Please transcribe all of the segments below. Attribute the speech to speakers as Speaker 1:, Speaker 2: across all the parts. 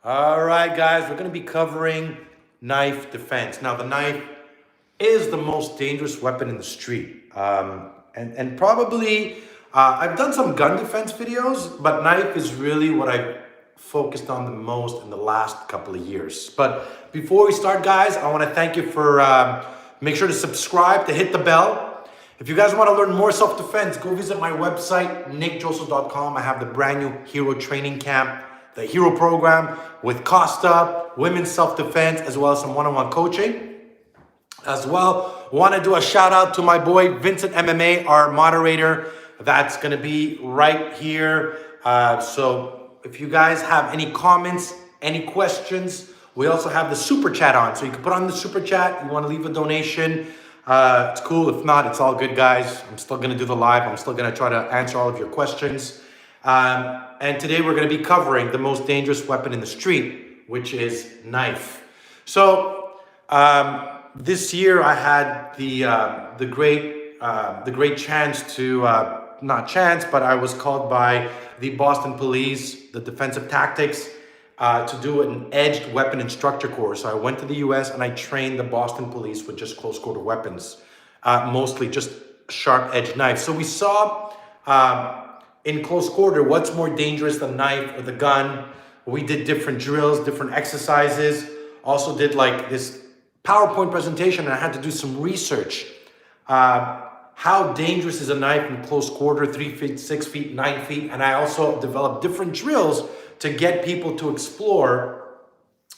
Speaker 1: All right, guys, we're going to be covering knife defense. Now, the knife is the most dangerous weapon in the street. And probably, I've done some gun defense videos, but knife is really what I've focused on the most in the last couple of years. But before we start, guys, I want to thank you for, make sure to subscribe, to hit the bell. If you guys want to learn more self-defense, go visit my website, nickdrossos.com. I have the brand new Hero Training Camp, the Hero Program with Costa, women's self-defense, as well as some one-on-one coaching. As well, want to do a shout out to my boy, Vincent MMA, our moderator. That's going to be right here. So if you guys have any comments, any questions, we also have the super chat on. So you can put on the super chat. You want to leave a donation. It's cool. If not, it's all good, guys. I'm still going to do the live. I'm still going to try to answer all of your questions. And today we're going to be covering the most dangerous weapon in the street, which is knife. So this year I had the great chance to not chance, but I was called by the Boston Police, the Defensive Tactics, to do an edged weapon instructor course. So I went to the US and I trained the Boston Police with just close quarter weapons, mostly just sharp edged knives. So we saw in close quarter what's more dangerous, the knife or the gun. We did different drills, different exercises. Also did like this PowerPoint presentation, and I had to do some research. How dangerous is a knife in close quarter, 3 feet, 6 feet, 9 feet. And I also developed different drills to get people to explore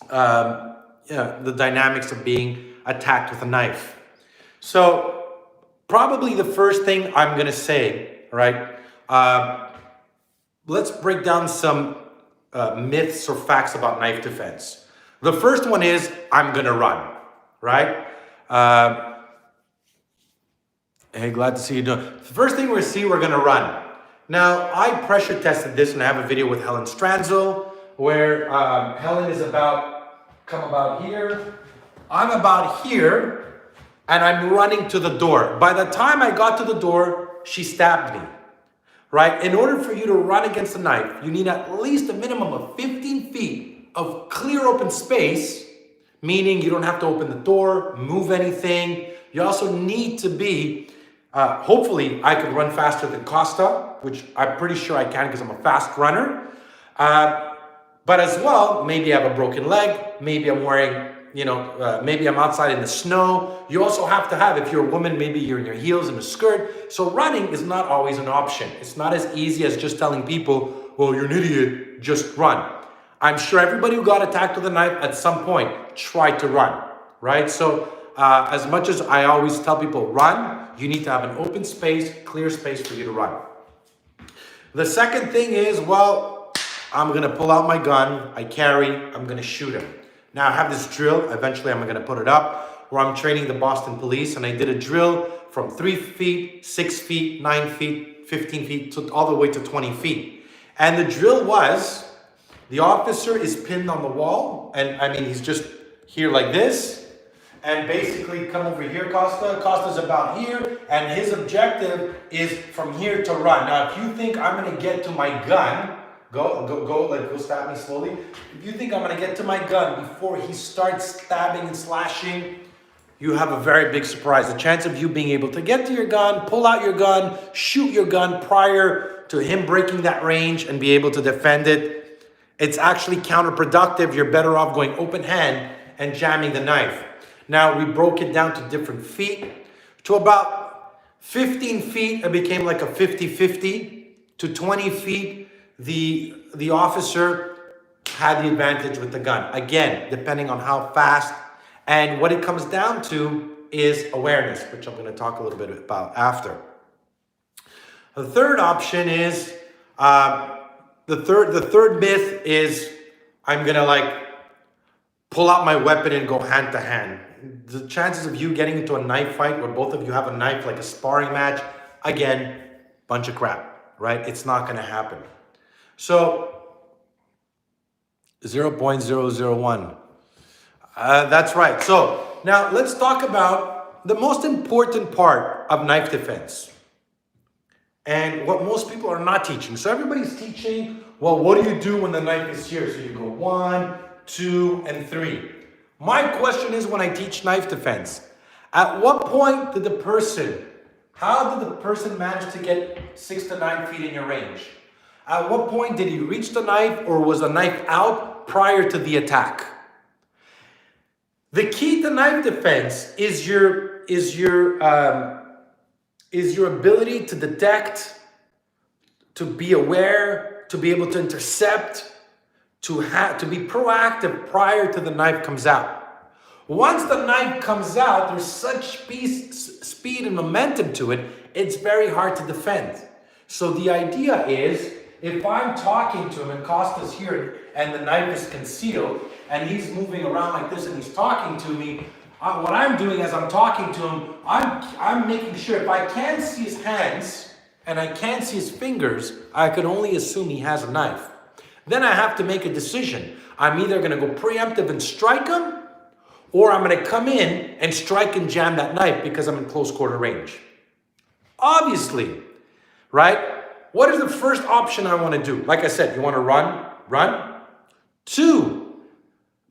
Speaker 1: the dynamics of being attacked with a knife. So probably the first thing I'm gonna say, right? Let's break down some myths or facts about knife defense. The first one is, I'm gonna run, right? Hey, glad to see you doing. The first thing we're gonna run. Now, I pressure tested this, and I have a video with Helen Stranzel, where Helen is come about here. I'm about here, and I'm running to the door. By the time I got to the door, she stabbed me, right? In order for you to run against a knife, you need at least a minimum of 15 feet of clear open space, meaning you don't have to open the door, move anything. You also need to be, hopefully I could run faster than Costa, which I'm pretty sure I can because I'm a fast runner. But as well, maybe I have a broken leg, maybe I'm wearing, maybe I'm outside in the snow. You also have to have, if you're a woman, maybe you're in your heels and a skirt. So running is not always an option. It's not as easy as just telling people, well, you're an idiot, just run. I'm sure everybody who got attacked with a knife at some point tried to run, right? So as much as I always tell people run, you need to have an open space, clear space for you to run. The second thing is, well, I'm gonna pull out my gun, I'm gonna shoot him. Now I have this drill, eventually I'm gonna put it up, where I'm training the Boston Police, and I did a drill from 3 feet, 6 feet, 9 feet, 15 feet, all the way to 20 feet. And the drill was, the officer is pinned on the wall, and I mean, he's just here like this, and basically come over here, Costa's about here, and his objective is from here to run. Now, if you think I'm gonna get to my gun, go stab me slowly. If you think I'm gonna get to my gun before he starts stabbing and slashing, you have a very big surprise. The chance of you being able to get to your gun, pull out your gun, shoot your gun prior to him breaking that range and be able to defend it, it's actually counterproductive. You're better off going open hand and jamming the knife. Now, we broke it down to different feet. To about 15 feet, it became like a 50-50. To 20 feet, the officer had the advantage with the gun. Again, depending on how fast. And what it comes down to is awareness, which I'm going to talk a little bit about after. The third option is, the third myth is, I'm going to pull out my weapon and go hand to hand. The chances of you getting into a knife fight where both of you have a knife, like a sparring match, again, bunch of crap, right? It's not going to happen. So 0.001. That's right. So now let's talk about the most important part of knife defense. and what most people are not teaching. So everybody's teaching, well, what do you do when the knife is here? So you go 1, 2, and 3. My question is, when I teach knife defense, at what point did how did the person manage to get 6 to 9 feet in your range? At what point did he reach the knife, or was the knife out prior to the attack? The key to knife defense is your ability to detect, to be aware, to be able to intercept, to be proactive prior to the knife comes out. Once the knife comes out, there's such speed and momentum to it, it's very hard to defend. So the idea is, if I'm talking to him and Costa's here and the knife is concealed and he's moving around like this and he's talking to me, what I'm doing as I'm talking to him, I'm making sure if I can't see his hands and I can't see his fingers, I could only assume he has a knife. Then I have to make a decision. I'm either going to go preemptive and strike him, or I'm going to come in and strike and jam that knife because I'm in close quarter range. Obviously, right? What is the first option I want to do? Like I said, you want to run. 2,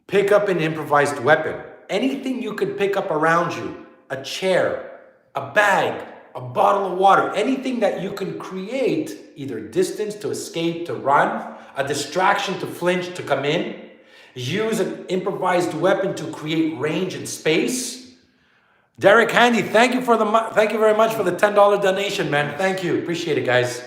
Speaker 1: pick up an improvised weapon. Anything you could pick up around you, a chair, a bag, a bottle of water, anything that you can create, either distance to escape, to run, a distraction to flinch, to come in. Use an improvised weapon to create range and space. Derek Handy, thank you very much for the $10 donation, man. Thank you, appreciate it, guys.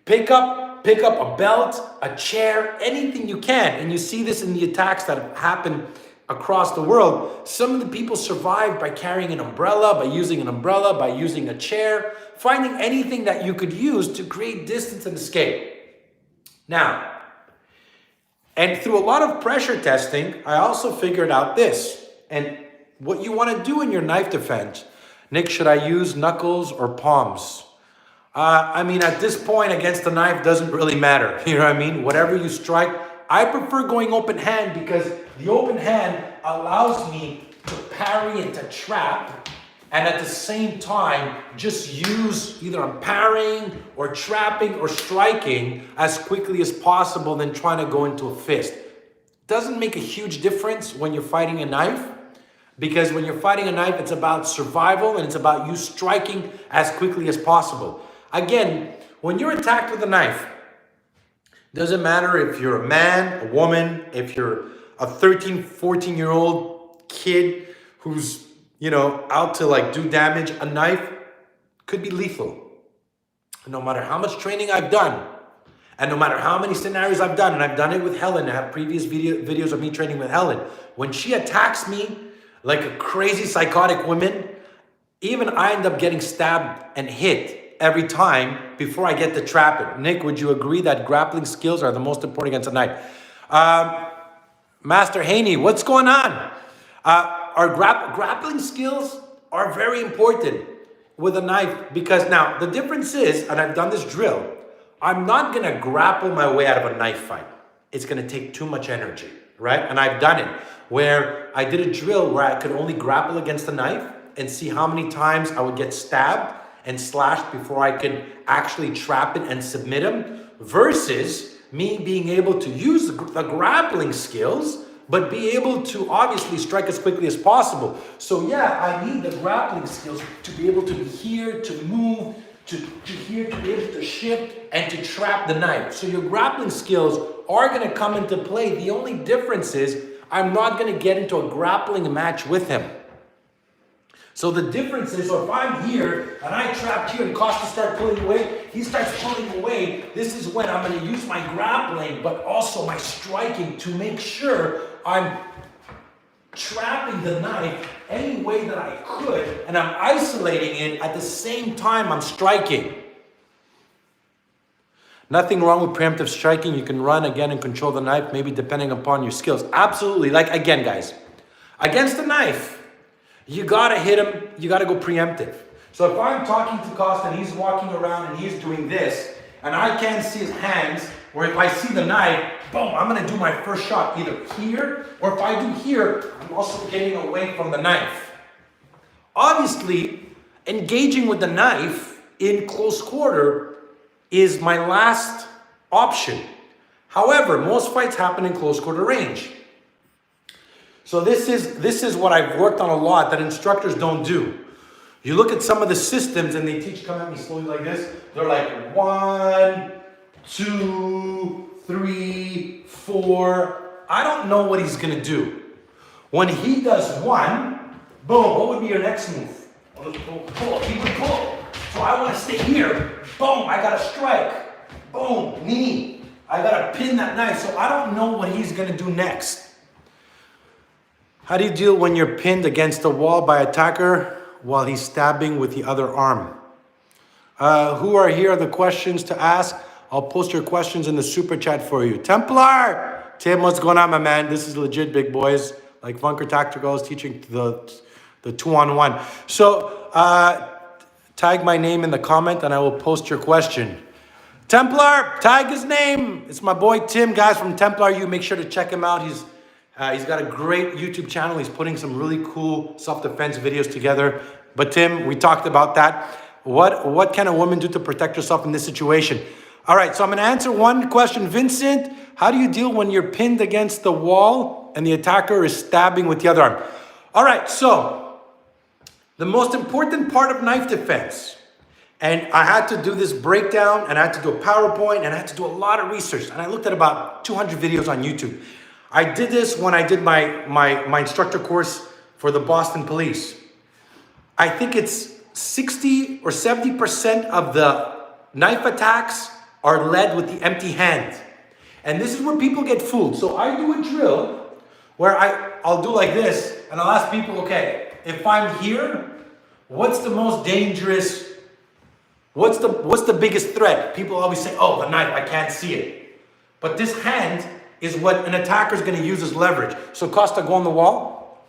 Speaker 1: Pick up a belt, a chair, anything you can. And you see this in the attacks that have happened across the world. Some of the people survived by carrying an umbrella, by using an umbrella, by using a chair, finding anything that you could use to create distance and escape. Now, and through a lot of pressure testing, I also figured out this. And what you want to do in your knife defense, Nick, should I use knuckles or palms? I mean, at this point, against the knife doesn't really matter. You know what I mean? Whatever you strike, I prefer going open hand because the open hand allows me to parry and to trap, and at the same time, just use either I'm parrying or trapping or striking as quickly as possible than trying to go into a fist. Doesn't make a huge difference when you're fighting a knife, because when you're fighting a knife, it's about survival and it's about you striking as quickly as possible. Again, when you're attacked with a knife, doesn't matter if you're a man, a woman, if you're a 13, 14-year-old kid who's, out to like do damage, a knife could be lethal. No matter how much training I've done, and no matter how many scenarios I've done, and I've done it with Helen, I have previous videos of me training with Helen. When she attacks me like a crazy psychotic woman, even I end up getting stabbed and hit every time before I get to trap it. Nick, would you agree that grappling skills are the most important against a knife? Master Haney, what's going on? Our grappling skills are very important with a knife, because now the difference is, and I've done this drill, I'm not going to grapple my way out of a knife fight. It's going to take too much energy, right? And I've done it where I did a drill where I could only grapple against the knife and see how many times I would get stabbed and slashed before I could actually trap it and submit him, versus me being able to use the grappling skills, but be able to obviously strike as quickly as possible. So yeah, I need the grappling skills to be able to be here, to move, to here, to be able to shift, and to trap the knife. So your grappling skills are gonna come into play. The only difference is I'm not gonna get into a grappling match with him. So the difference is, so if I'm here and I trapped here and Costa starts pulling away, he starts pulling away, this is when I'm going to use my grappling, but also my striking to make sure I'm trapping the knife any way that I could, and I'm isolating it at the same time I'm striking. Nothing wrong with preemptive striking. You can run again and control the knife, maybe depending upon your skills. Absolutely. Like again, guys, against the knife, you gotta hit him, you gotta go preemptive. So if I'm talking to Costa and he's walking around and he's doing this, and I can't see his hands, or if I see the knife, boom, I'm gonna do my first shot either here, or if I do here, I'm also getting away from the knife. Obviously, engaging with the knife in close quarter is my last option. However, most fights happen in close quarter range. So this is what I've worked on a lot that instructors don't do. You look at some of the systems and they teach, come at me slowly like this. They're like 1, 2, 3, 4. I don't know what he's gonna do. When he does 1, boom, what would be your next move? Pull, he would pull. So I wanna stay here. Boom, I gotta strike. Boom, knee. I gotta pin that knife. So I don't know what he's gonna do next. How do you deal when you're pinned against the wall by an attacker while he's stabbing with the other arm? Who are here are the questions to ask? I'll post your questions in the super chat for you. Templar! Tim, what's going on, my man? This is legit, big boys. Like Funker Tactical is teaching the 2-on-1. So, tag my name in the comment and I will post your question. Templar, tag his name. It's my boy Tim, guys, from Templar U. Make sure to check him out. He's got a great YouTube channel. He's putting some really cool self-defense videos together. But Tim, we talked about that. What can a woman do to protect herself in this situation? All right, so I'm gonna answer one question. Vincent, how do you deal when you're pinned against the wall and the attacker is stabbing with the other arm? All right, so the most important part of knife defense, and I had to do this breakdown and I had to do a PowerPoint and I had to do a lot of research and I looked at about 200 videos on YouTube. I did this when I did my instructor course for the Boston Police. I think it's 60 or 70% of the knife attacks are led with the empty hand. And this is where people get fooled. So I do a drill where I'll do like this and I'll ask people, okay, if I'm here, what's the most dangerous, what's the biggest threat? People always say, oh, the knife, I can't see it. But this hand is what an attacker is going to use as leverage. So Costa, go on the wall.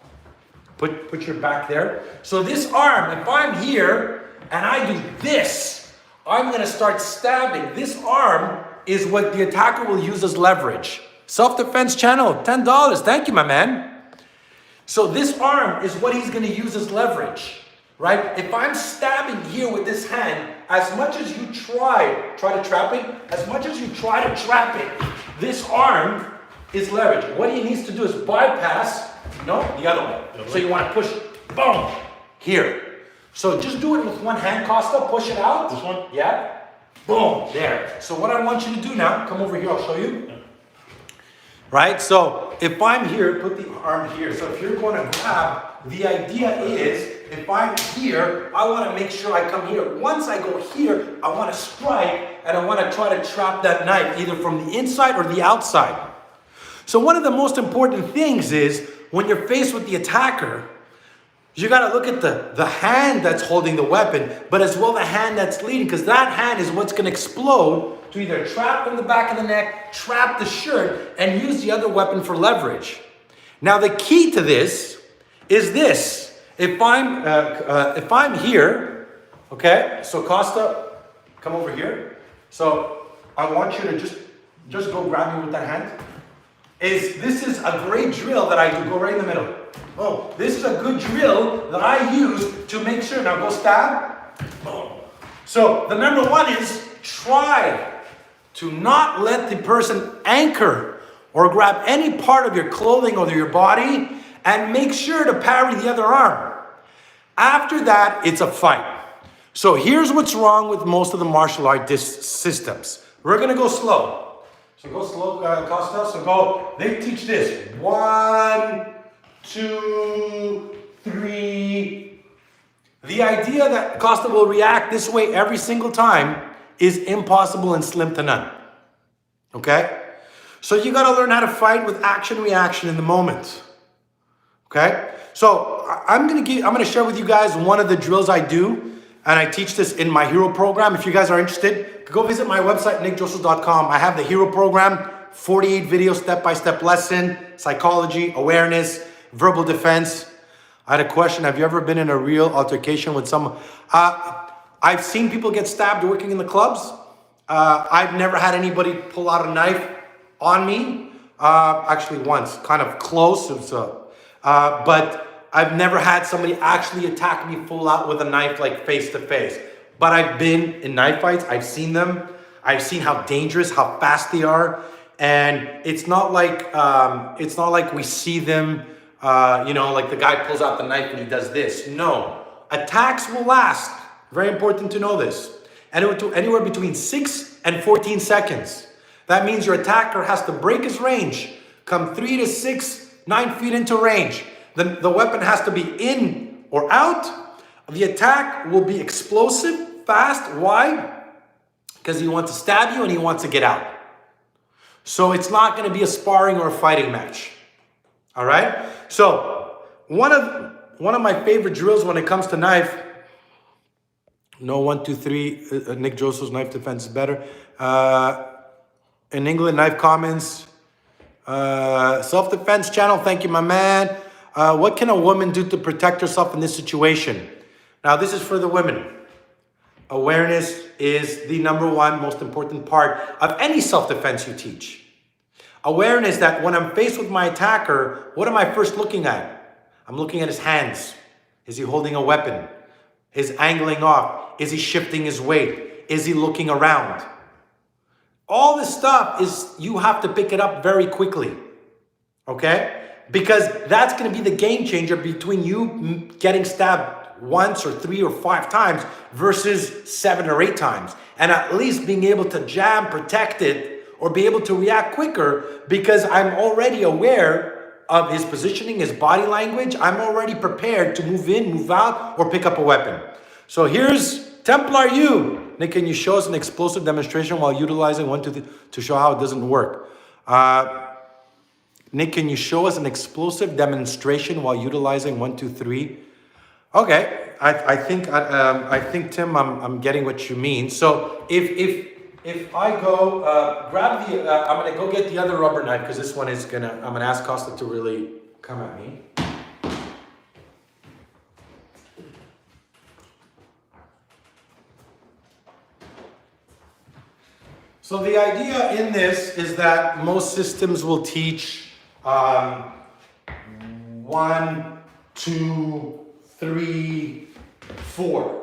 Speaker 1: Put your back there. So this arm, if I'm here and I do this, I'm going to start stabbing. This arm is what the attacker will use as leverage. Self-defense channel, $10. Thank you, my man. So this arm is what he's going to use as leverage, right? If I'm stabbing here with this hand, as much as you try to trap it, as much as you try to trap it, this arm is leverage. What he needs to do is bypass, no, the other way. So you want to push, boom, here. So just do it with one hand, Costa, push it out.
Speaker 2: This one?
Speaker 1: Yeah. Boom, there. So what I want you to do now, come over here, I'll show you. Yeah. Right, so if I'm here, put the arm here. So if you're going to grab, the idea is, if I'm here, I want to make sure I come here. Once I go here, I want to strike and I want to try to trap that knife either from the inside or the outside. So one of the most important things is when you're faced with the attacker, you got to look at the hand that's holding the weapon, but as well the hand that's leading, because that hand is what's going to explode to either trap in the back of the neck, trap the shirt, and use the other weapon for leverage. Now the key to this is this. If I'm here, okay, so Costa, come over here. So I want you to just go grab me with that hand. This is a great drill that I do. Go right in the middle. Oh, this is a good drill that I use to make sure. Now go stab. Boom. So the number one is try to not let the person anchor or grab any part of your clothing or your body, and make sure to parry the other arm. After that, it's a fight. So here's what's wrong with most of the martial art systems. We're going to go slow. So go slow, Costa. So go, they teach this. 1, 2, 3. The idea that Costa will react this way every single time is impossible and slim to none. Okay? So you got to learn how to fight with action reaction in the moment. Okay? So I'm going to share with you guys one of the drills I do, and I teach this in my hero program. If you guys are interested, go visit my website, nickdrossos.com. I have the hero program, 48 video step-by-step lesson, psychology, awareness, verbal defense. I had a question. Have you ever been in a real altercation with someone? I've seen people get stabbed working in the clubs. I've never had anybody pull out a knife on me. Actually once, kind of close. But I've never had somebody actually attack me full out with a knife, like face to face. but I've been in knife fights. I've seen them. I've seen how dangerous, how fast they are. And it's not like we see them, like the guy pulls out the knife and he does this. No, attacks will last. Very important to know this. Anywhere between 6 and 14 seconds. That means your attacker has to break his range, come 3 to 6, 9 feet into range. The weapon has to be in or out. The attack will be explosive, fast. Why? Because he wants to stab you and he wants to get out. So it's not going to be a sparring or a fighting match. All right? So one of my favorite drills when it comes to knife, no 1, 2, 3, Nick Drossos' knife defense is better. In England, knife comments, self-defense channel, thank you, my man. What can a woman do to protect herself in this situation? Now, this is for the women. Awareness is the #1 most important part of any self-defense you teach. Awareness that when I'm faced with my attacker, what am I first looking at? I'm looking at his hands. Is he holding a weapon? Is angling off? Is he shifting his weight? Is he looking around? All this stuff is, you have to pick it up very quickly, okay? Because that's gonna be the game changer between you getting stabbed once or 3 or 5 times versus 7 or 8 times. And at least being able to jab, protect it, or be able to react quicker because I'm already aware of his positioning, his body language. I'm already prepared to move in, move out, or pick up a weapon. So here's Templar U. Nick, can you show us an explosive demonstration while utilizing 1, 2, 3 to show how it doesn't work? Nick, can you show us an explosive demonstration while utilizing 1, 2, 3? Okay, I think Tim, I'm getting what you mean. So if I go grab the, I'm gonna go get the other rubber knife because this one is I'm gonna ask Costa to really come at me. So the idea in this is that most systems will teach 1, 2, 3, 4,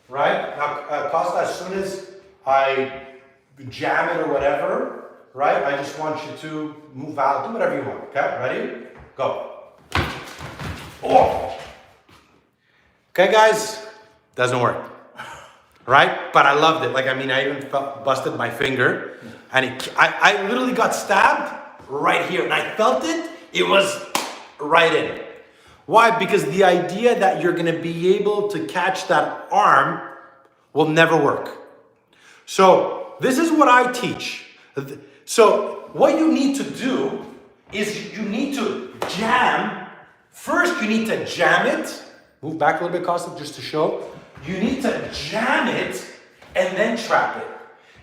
Speaker 1: right? Now, Costa, as soon as I jam it or whatever, right? I just want you to move out, do whatever you want, okay? Ready? Go. Oh! Okay, guys, doesn't work, right? But I loved it. I even busted my finger, and I literally got stabbed right here, and I felt it. It was right in. Why? Because the idea that you're gonna be able to catch that arm will never work. So this is what I teach. So what you need to do is you need to jam. First, you need to jam it. Move back a little bit, Costa, just to show. You need to jam it and then trap it.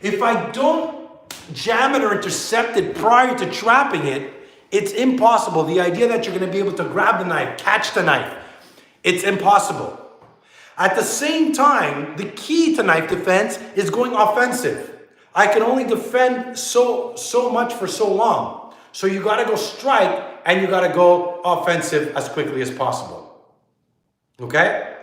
Speaker 1: If I don't jam it or intercept it prior to trapping it, it's impossible. The idea that you're going to be able to grab the knife, catch the knife, it's impossible. At the same time, the key to knife defense is going offensive. I can only defend so much for so long. So you got to go strike and you got to go offensive as quickly as possible. Okay?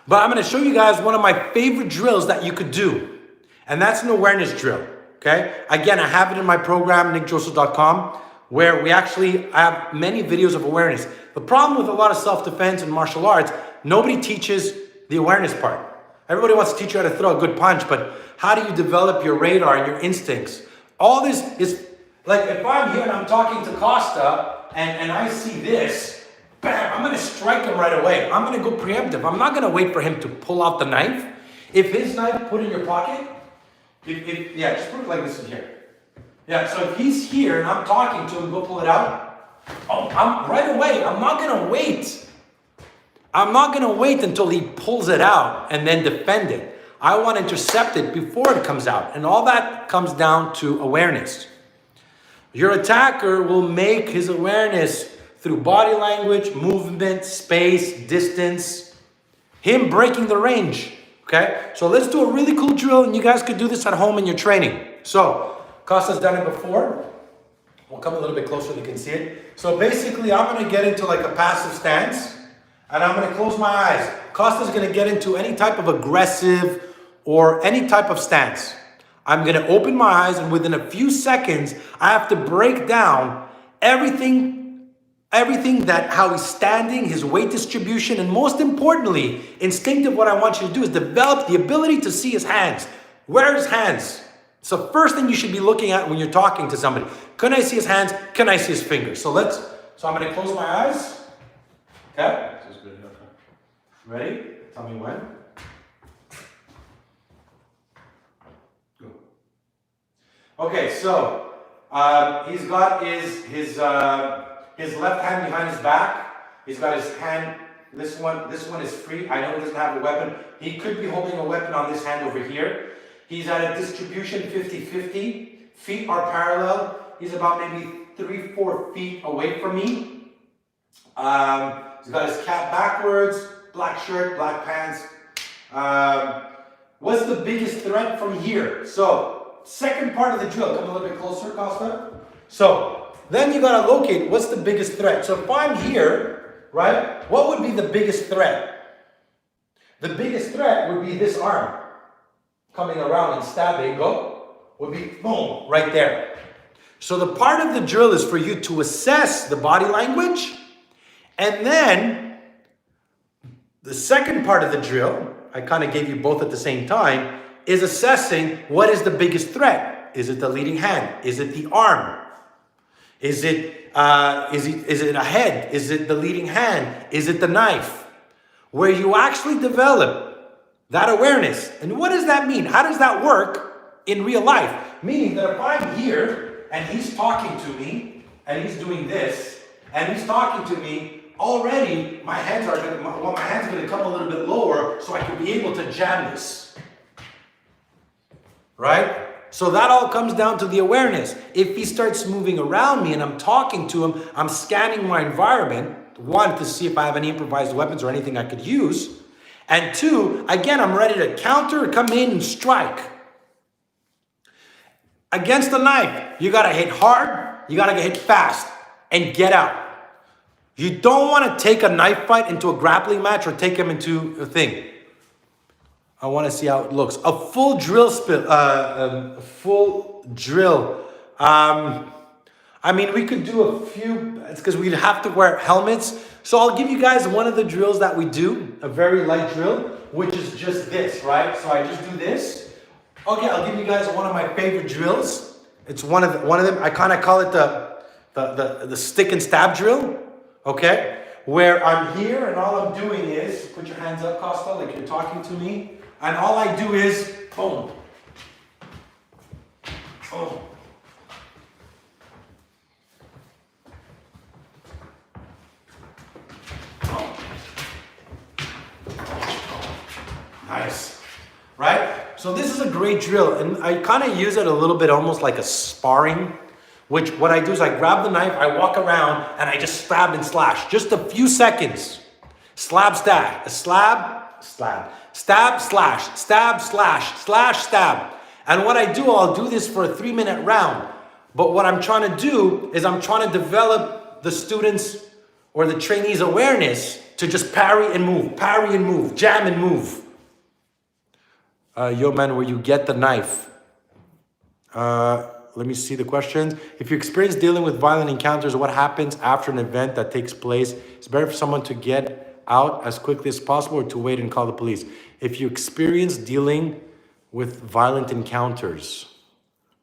Speaker 1: But I'm going to show you guys one of my favorite drills that you could do. And that's an awareness drill. Okay? Again, I have it in my program, nickdrossos.com, where we actually have many videos of awareness. The problem with a lot of self-defense and martial arts, nobody teaches the awareness part. Everybody wants to teach you how to throw a good punch, but how do you develop your radar and your instincts? All this is, like if I'm here and I'm talking to Costa and I see this, bam, I'm gonna strike him right away. I'm gonna go preemptive. I'm not gonna wait for him to pull out the knife. If his knife, put in your pocket, yeah, just put it like this in here. Yeah, so if he's here and I'm talking to him, go pull it out. Oh, I'm right away. I'm not gonna wait. I'm not gonna wait until he pulls it out and then defend it. I want to intercept it before it comes out. And all that comes down to awareness. Your attacker will make his awareness through body language, movement, space, distance, him breaking the range. Okay, so let's do a really cool drill, and you guys could do this at home in your training. So Costa's done it before. We'll come a little bit closer so you can see it. So basically, I'm going to get into like a passive stance, and I'm going to close my eyes. Costa's going to get into any type of aggressive or any type of stance. I'm gonna open my eyes, and within a few seconds, I have to break down everything that how he's standing, his weight distribution, and most importantly, instinctive, what I want you to do is develop the ability to see his hands. Where are his hands? It's the first thing you should be looking at when you're talking to somebody. Can I see his hands? Can I see his fingers? So I'm gonna close my eyes. Okay? Ready? Tell me when. Go. Okay, so he's got his left hand behind his back. He's got his hand. This one is free. I know he doesn't have a weapon. He could be holding a weapon on this hand over here. He's at a distribution 50-50. Feet are parallel. He's about maybe 3-4 feet away from me. He's got his cap backwards, black shirt, black pants. What's the biggest threat from here? So, second part of the drill. Come a little bit closer, Costa. So, then you gotta locate what's the biggest threat. So if I'm here, right, what would be the biggest threat? The biggest threat would be this arm coming around and stabbing, would be boom, right there. So the part of the drill is for you to assess the body language, and then the second part of the drill, I kind of gave you both at the same time, is assessing what is the biggest threat. Is it the leading hand? Is it the arm? Is it a head? Is it the leading hand? Is it the knife? Where you actually develop that awareness. And what does that mean? How does that work in real life? Meaning that if I'm here and he's talking to me and he's doing this and he's talking to me, already my hand's gonna come a little bit lower so I can be able to jam this. Right? So that all comes down to the awareness. If he starts moving around me and I'm talking to him, I'm scanning my environment. One, to see if I have any improvised weapons or anything I could use. And two, again, I'm ready to counter, come in and strike. Against the knife, you gotta hit hard, you gotta hit fast, and get out. You don't wanna take a knife fight into a grappling match or take him into a thing. I wanna see how it looks. A full drill I mean, we could do a few, it's because we'd have to wear helmets. So I'll give you guys one of the drills that we do, a very light drill, which is just this, right? So I just do this. Okay, I'll give you guys one of my favorite drills. It's one of them. I kind of call it the stick and stab drill, okay? Where I'm here and all I'm doing is, put your hands up, Costa, like you're talking to me. And all I do is, boom. Boom. Nice, right? So this is a great drill, and I kind of use it a little bit almost like a sparring, which what I do is I grab the knife, I walk around, and I just stab and slash. Just a few seconds. Slab, stab, slab, slab, stab, slash, stab, slash, slash, stab. And what I do, I'll do this for a 3-minute round. But what I'm trying to do is I'm trying to develop the students' or the trainees' awareness to just parry and move, jam and move. Yo, man, where you get the knife. Let me see the questions. If you experience dealing with violent encounters, what happens after an event that takes place? It's better for someone to get out as quickly as possible or to wait and call the police. If you experience dealing with violent encounters,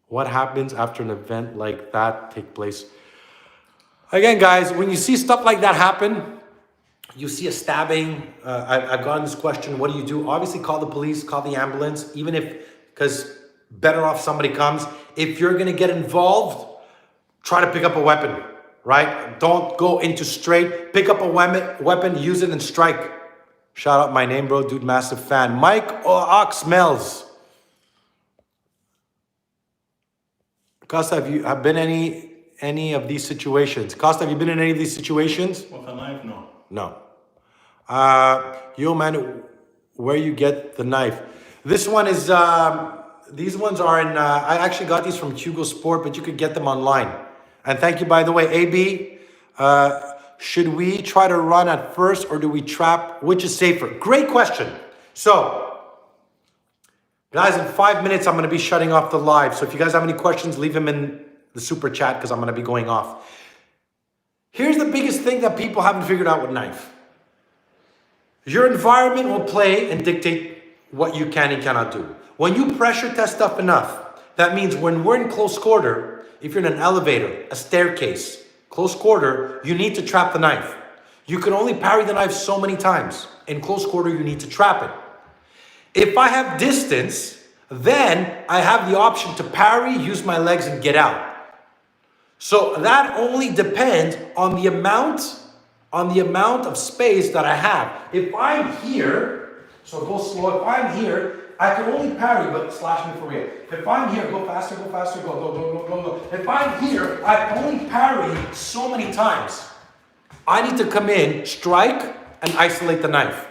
Speaker 1: what happens after an event like that take place? Again, guys, when you see stuff like that happen, you see a stabbing, I've gotten this question, what do you do? Obviously call the police, call the ambulance, even if, because better off somebody comes. If you're gonna get involved, try to pick up a weapon, right? Don't go into straight, pick up a weapon, use it and strike. Shout out my name, bro, dude, massive fan. Mike Oxmells. Costa, have been any of these situations? Costa, have you been in any of these situations?
Speaker 2: With a knife, no.
Speaker 1: No. Yo, man, where you get the knife? This one is, these ones are in, I actually got these from Hugo Sport, but you could get them online. And thank you, by the way, AB. Should we try to run at first or do we trap? Which is safer? Great question. So, Guys, in 5 minutes, I'm going to be shutting off the live. So if you guys have any questions, leave them in the super chat because I'm going to be going off. Here's the biggest thing that people haven't figured out with knife. Your environment will play and dictate what you can and cannot do. When you pressure test stuff enough, that means when we're in close quarter, if you're in an elevator, a staircase, close quarter, you need to trap the knife. You can only parry the knife so many times. In close quarter, you need to trap it. If I have distance, then I have the option to parry, use my legs, and get out. So that only depends on the amount of space that I have. If I'm here, so go slow. If I'm here, I can only parry, but slash me for real. If I'm here, go faster, go, go. If I'm here, I can only parry so many times. I need to come in, strike, and isolate the knife.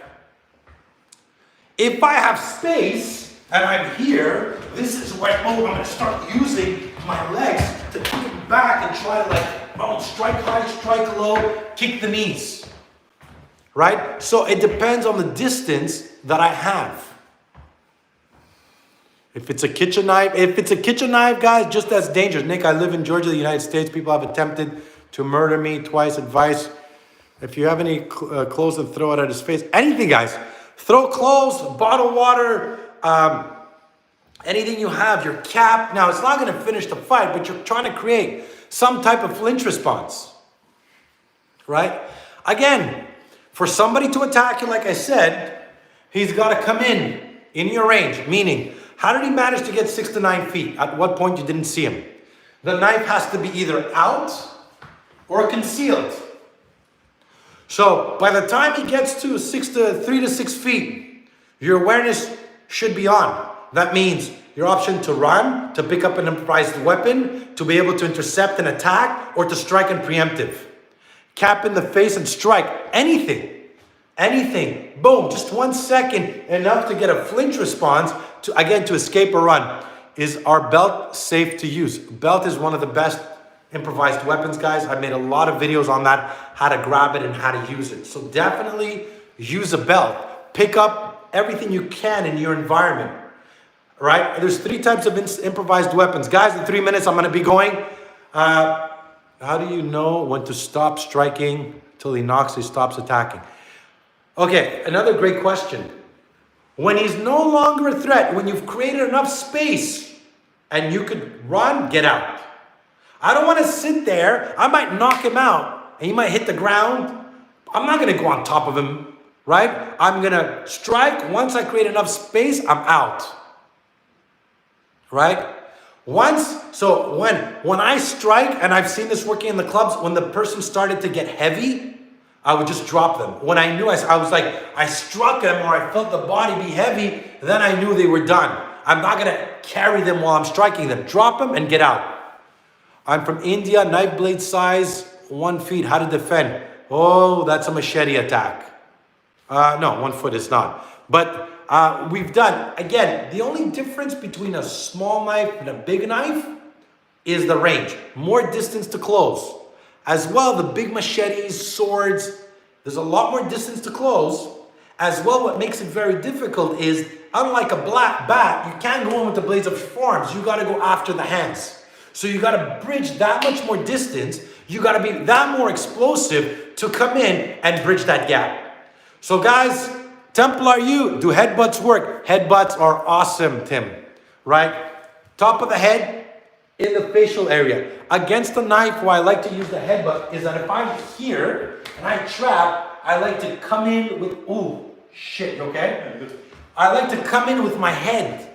Speaker 1: If I have space, and I'm here, this is where, I'm going to start using my legs to kick back and try to strike high, strike low, kick the knees. Right? So it depends on the distance that I have. If it's a kitchen knife, guys, just as dangerous. Nick, I live in Georgia, the United States. People have attempted to murder me twice. Advice. If you have any clothes, then throw it at his face. Anything, guys. Throw clothes, bottled water, anything you have, your cap. Now, it's not going to finish the fight, but you're trying to create some type of flinch response. Right? Again, for somebody to attack you, like I said, he's got to come in your range. Meaning, how did he manage to get 6 to 9 feet? At what point you didn't see him? The knife has to be either out or concealed. So by the time he gets to 3 to 6 feet, your awareness should be on. That means your option to run, to pick up an improvised weapon, to be able to intercept an attack, or to strike in preemptive. Cap in the face and strike. Anything. Boom, just 1 second, enough to get a flinch response, to escape or run. Is our belt safe to use? Belt is one of the best improvised weapons, guys. I made a lot of videos on that, how to grab it and how to use it. So definitely use a belt. Pick up everything you can in your environment, right? There's 3 types of improvised weapons. Guys, in 3 minutes, I'm going to be going. How do you know when to stop striking till the Noxi stops attacking? Okay, another great question. When he's no longer a threat, when you've created enough space and you could run, get out. I don't want to sit there. I might knock him out and he might hit the ground. I'm not going to go on top of him, right? I'm going to strike. Once I create enough space, I'm out. Right? So when I strike, and I've seen this working in the clubs, when the person started to get heavy, I would just drop them. When I knew I was like, I struck them or I felt the body be heavy, then I knew they were done. I'm not going to carry them while I'm striking them. Drop them and get out. I'm from India, knife blade size, 1 feet. How to defend? Oh, that's a machete attack. No, 1 foot is not. But we've done, again, the only difference between a small knife and a big knife is the range. More distance to close. As well, the big machetes, swords, there's a lot more distance to close. As well, what makes it very difficult is, unlike a black bat, you can't go in with the blades of your forearms. You got to go after the hands. So you got to bridge that much more distance. You got to be that more explosive to come in and bridge that gap. So guys, Templar U, do headbutts work? Headbutts are awesome, Tim, right? Top of the head, in the facial area. Against the knife, why I like to use the headbutt is that if I'm here and I trap, I like to come in with, okay? I like to come in with my head.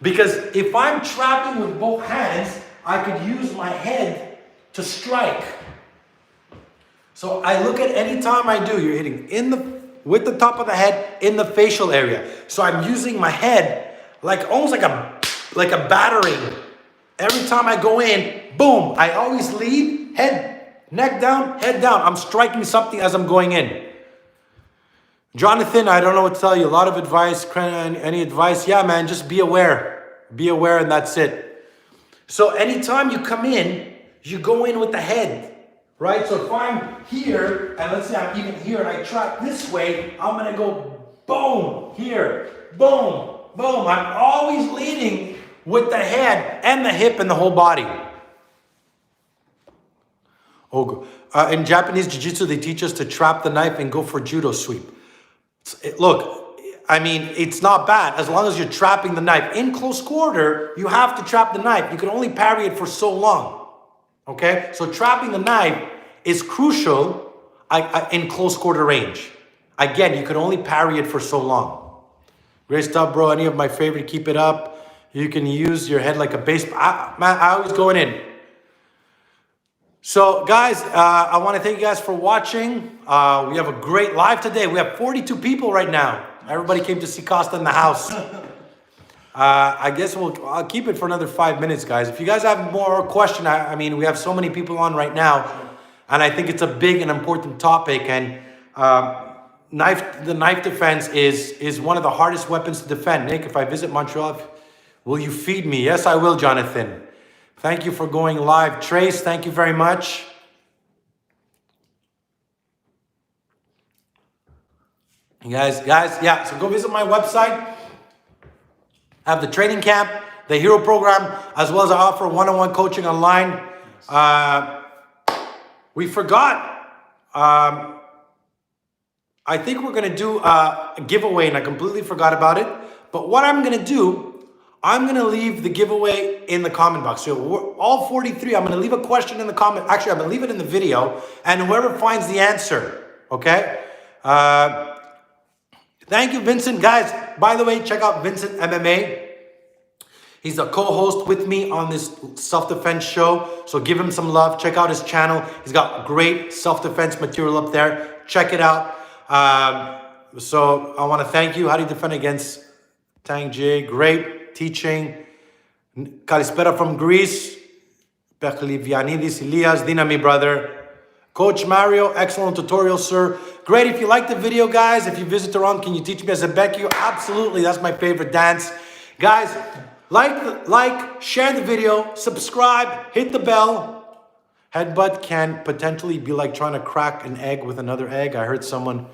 Speaker 1: Because if I'm trapping with both hands, I could use my head to strike. So I look at any time I do, you're hitting with the top of the head in the facial area. So I'm using my head almost like a battering. Every time I go in, boom, I always lead, head, neck down, head down. I'm striking something as I'm going in. Jonathan, I don't know what to tell you. A lot of advice. Any advice? Yeah, man, just be aware. Be aware and that's it. So anytime you come in, you go in with the head, right? So if I'm here, and let's say I'm even here and I trap this way, I'm going to go boom, here, boom, boom. I'm always leading with the head and the hip and the whole body. In Japanese Jiu-Jitsu, they teach us to trap the knife and go for Judo Sweep. Look, I mean, it's not bad. As long as you're trapping the knife. In close quarter, you have to trap the knife. You can only parry it for so long. Okay? So trapping the knife is crucial in close quarter range. Again, you can only parry it for so long. Great stuff, bro. Any of my favorite, keep it up. You can use your head like a baseball. I always going in. So guys, I want to thank you guys for watching. We have a great live today. We have 42 people right now. Everybody came to see Costa in the house. I guess I'll keep it for another 5 minutes, guys. If you guys have more question, I mean, we have so many people on right now, and I think it's a big and important topic. And the knife defense is one of the hardest weapons to defend. Nick, if I visit Montreal, will you feed me? Yes, I will, Jonathan. Thank you for going live. Trace, thank you very much. Guys, yeah, so go visit my website. I have the training camp, the hero program, as well as I offer one-on-one coaching online. We forgot. I think we're going to do a giveaway, and I completely forgot about it. But what I'm going to do, I'm going to leave the giveaway in the comment box. So all 43, I'm going to leave a question in the comment. Actually, I'm going to leave it in the video. And whoever finds the answer, okay? Thank you, Vincent. Guys, by the way, check out Vincent MMA. He's a co-host with me on this self-defense show. So give him some love. Check out his channel. He's got great self-defense material up there. Check it out. So I want to thank you. How do you defend against Tang Jie? Great teaching. Kalispera from Greece. Peklivianidis Elias, Dinami brother. Coach Mario, excellent tutorial, sir. Great. If you like the video, guys, if you visit Toronto, can you teach me as a Zebekio? Absolutely. That's my favorite dance. Guys, like, share the video, subscribe, hit the bell. Headbutt can potentially be like trying to crack an egg with another egg. I heard someone.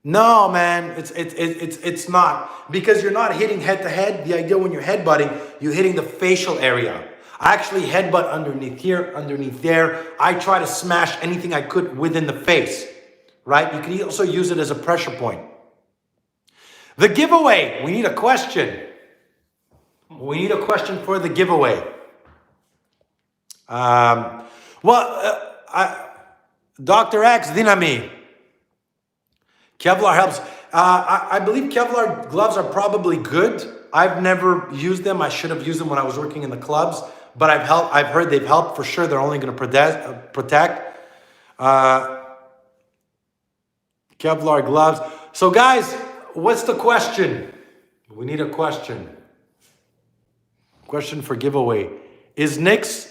Speaker 1: No, man, it's not, because you're not hitting head to head. The idea when you're headbutting, you're hitting the facial area. I actually headbutt underneath here, underneath there. I try to smash anything I could within the face, right? You can also use it as a pressure point. The giveaway, we need a question. We need a question for the giveaway. Dr. X, Dinami. Kevlar helps. I believe Kevlar gloves are probably good. I've never used them. I should have used them when I was working in the clubs, but I've heard they've helped for sure. They're only going to protect. Kevlar gloves. So guys, what's the question? We need a question. Question for giveaway. Is Nick's,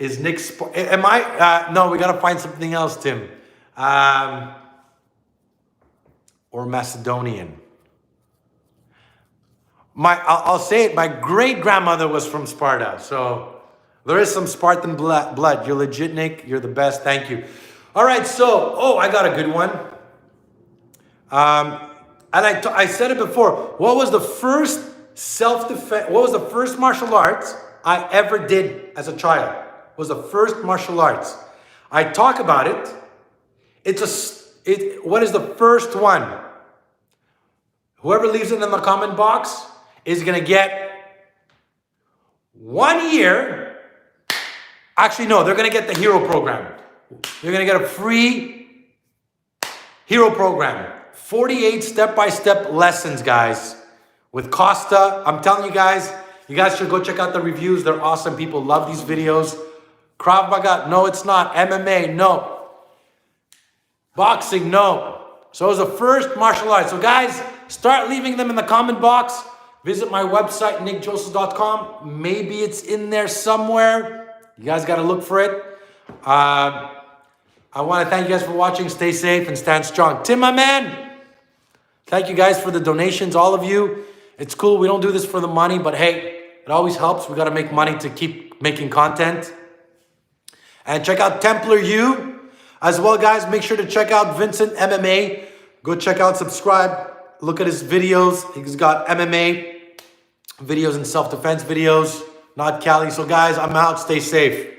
Speaker 1: am I, no, we got to find something else, Tim. Or Macedonian. I'll say it, my great-grandmother was from Sparta, so there is some Spartan blood. You're legit, Nick. You're the best. Thank you. All right, so, I got a good one. And I said it before. What was the first self-defense, what was the first martial arts I ever did as a child? Was the first martial arts. I talk about it. What is the first one? Whoever leaves it in the comment box is going to get 1 year. Actually, no, they're going to get the hero program. They're going to get a free hero program. 48 step-by-step lessons, guys. With Costa. I'm telling you guys should go check out the reviews. They're awesome. People love these videos. Krav Maga, no, it's not. MMA, no. Boxing, no. So it was the first martial arts. So guys, start leaving them in the comment box. Visit my website, nickjoseph.com. Maybe it's in there somewhere. You guys got to look for it. I want to thank you guys for watching. Stay safe and stand strong. Tim, my man. Thank you guys for the donations, all of you. It's cool. We don't do this for the money, but hey, it always helps. We got to make money to keep making content. And check out Templar U as well, guys. Make sure to check out Vincent MMA. Go check out, subscribe, Look at his videos. He's got MMA videos and self-defense videos. Not Cali. So guys, I'm out. Stay safe.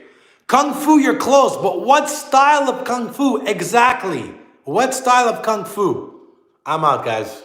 Speaker 1: Kung Fu, you're close. But what style of Kung Fu exactly? What style of Kung Fu? I'm out, guys.